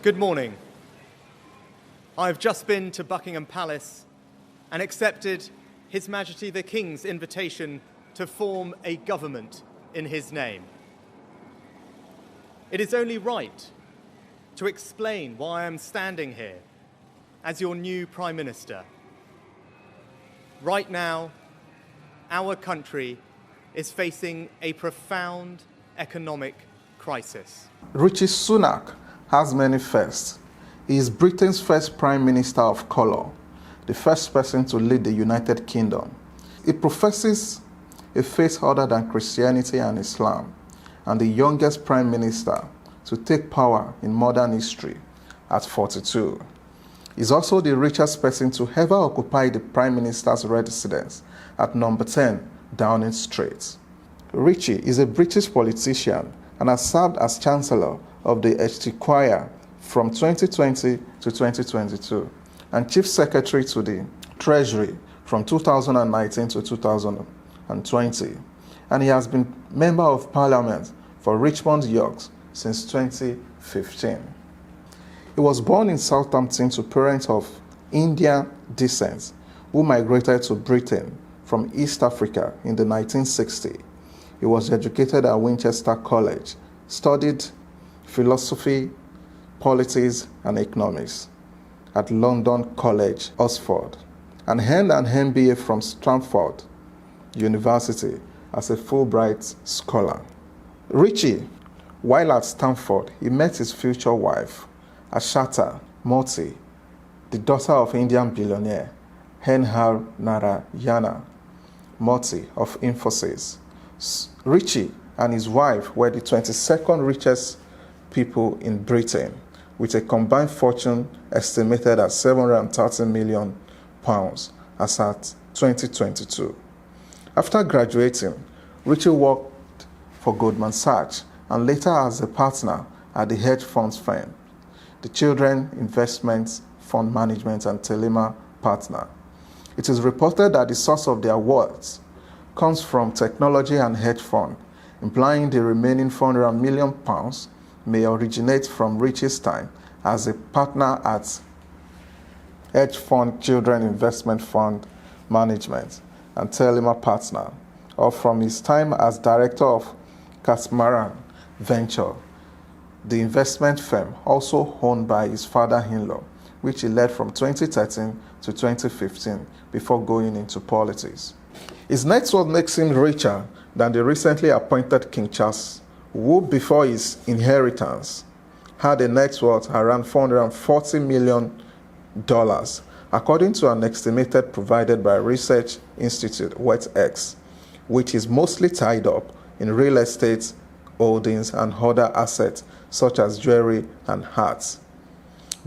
Good morning. I've just been to Buckingham Palace and accepted His Majesty the King's invitation to form a government in his name. It is only right to explain why I am standing here as your new Prime Minister. Right now, our country is facing a profound economic crisis. Rishi Sunak has many firsts. He is Britain's first Prime Minister of colour, the first person to lead the United Kingdom. He professes a faith other than Christianity and Islam, and the youngest Prime Minister to take power in modern history at 42. He's also the richest person to ever occupy the Prime Minister's residence at number 10 Downing Street. Rishi is a British politician and has served as Chancellor of the Exchequer from 2020 to 2022 and Chief Secretary to the Treasury from 2019 to 2020. And he has been Member of Parliament for Richmond, York since 2015. He was born in Southampton to parents of Indian descent who migrated to Britain from East Africa in the 1960s. He was educated at Winchester College, studied philosophy, politics, and economics at London College, Oxford, and earned an MBA from Stanford University as a Fulbright scholar. Rishi, while at Stanford, he met his future wife, Akshata Murthy, the daughter of Indian billionaire Narayana Murthy of Infosys. Rishi and his wife were the 22nd richest people in Britain, with a combined fortune estimated at £730 million as at 2022. After graduating, Rishi worked for Goldman Sachs and later as a partner at the hedge funds firm, the Children Investment Fund Management and Telema partner. It is reported that the source of their wealth comes from technology and hedge fund, implying the remaining £400 million may originate from Rishi's time as a partner at hedge fund Children Investment Fund Management and Telema partner, or from his time as director of Catamaran Venture, the investment firm also owned by his father-in-law, which he led from 2013 to 2015 before going into politics. His net worth makes him richer than the recently appointed King Charles, who before his inheritance had a net worth around $440 million, according to an estimate provided by research institute WetX, which is mostly tied up in real estate holdings and other assets such as jewelry and hats.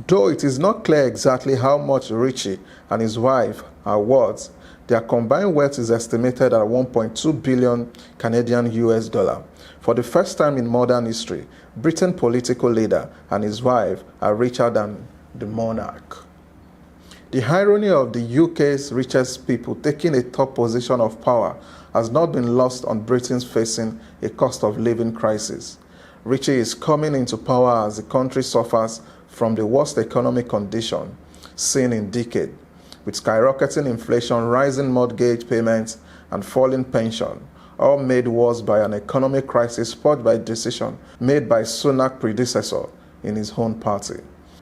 Though it is not clear exactly how much Rishi and his wife are worth, their combined wealth is estimated at 1.2 billion Canadian US dollar. For the first time in modern history, Britain's political leader and his wife are richer than the monarch. The irony of the UK's richest people taking a top position of power has not been lost on Britons facing a cost of living crisis. Rishi is coming into power as the country suffers from the worst economic condition seen in decades, with skyrocketing inflation, rising mortgage payments, and falling pension, all made worse by an economic crisis spurred by decisions made by Sunak's predecessor in his own party.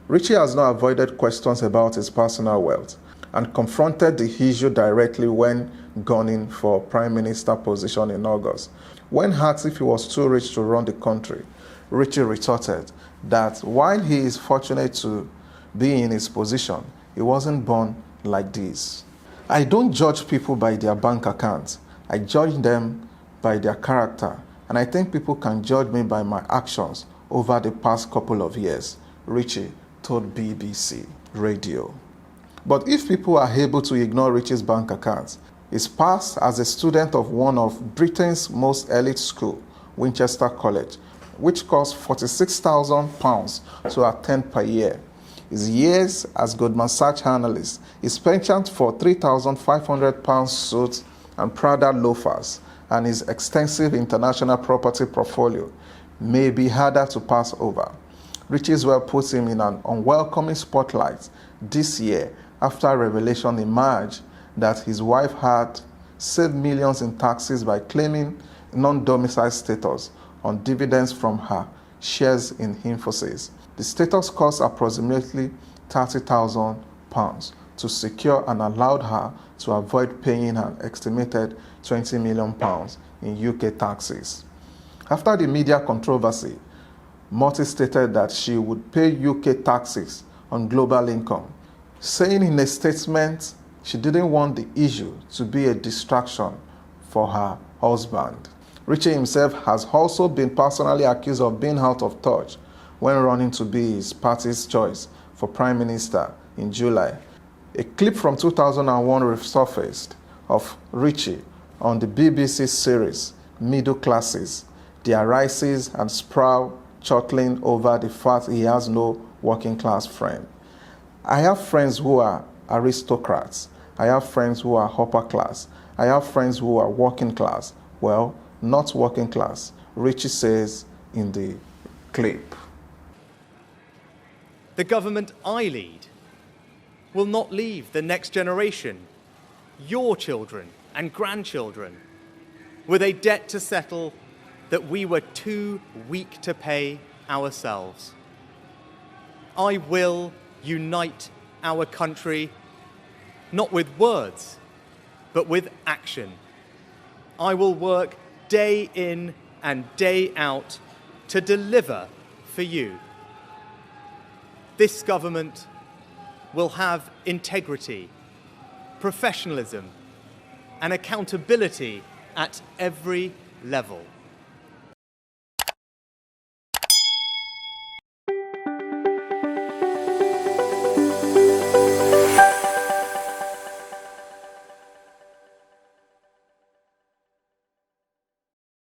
Rishi has not avoided questions about his personal wealth and confronted the issue directly when gunning for Prime Minister position in August. When asked if he was too rich to run the country, Rishi retorted that while he is fortunate to be in his position, he wasn't born like this. I don't judge people by their bank accounts. I judge them by their character, and I think people can judge me by my actions over the past couple of years, Rishi told BBC Radio. But if people are able to ignore Rishi's bank accounts, his past as a student of one of Britain's most elite school, Winchester College, which costs £46,000 to attend per year, his years as Goldman Sachs analyst, his penchant for £3,500 suits and Prada loafers, and his extensive international property portfolio may be harder to pass over. Richie's well puts him in an unwelcoming spotlight this year after revelation emerged that his wife had saved millions in taxes by claiming non-domicile status on dividends from her shares in Infosys. The status cost approximately £30,000 to secure and allowed her to avoid paying an estimated £20 million in UK taxes. After the media controversy, Murthy stated that she would pay UK taxes on global income, saying in a statement she didn't want the issue to be a distraction for her husband. Richie himself has also been personally accused of being out of touch when running to be his party's choice for Prime Minister in July. A clip from 2001 resurfaced of Richie on the BBC series Middle Classes, their rises and sprawl chuckling over the fact he has no working class friend. I have friends who are aristocrats. I have friends who are upper class. I have friends who are working class. Well, not working class, Richie says in the clip. The government I lead will not leave the next generation, your children and grandchildren, with a debt to settle that we were too weak to pay ourselves. I will unite our country, not with words, but with action. I will work day in and day out to deliver for you. This government will have integrity, professionalism, and accountability at every level.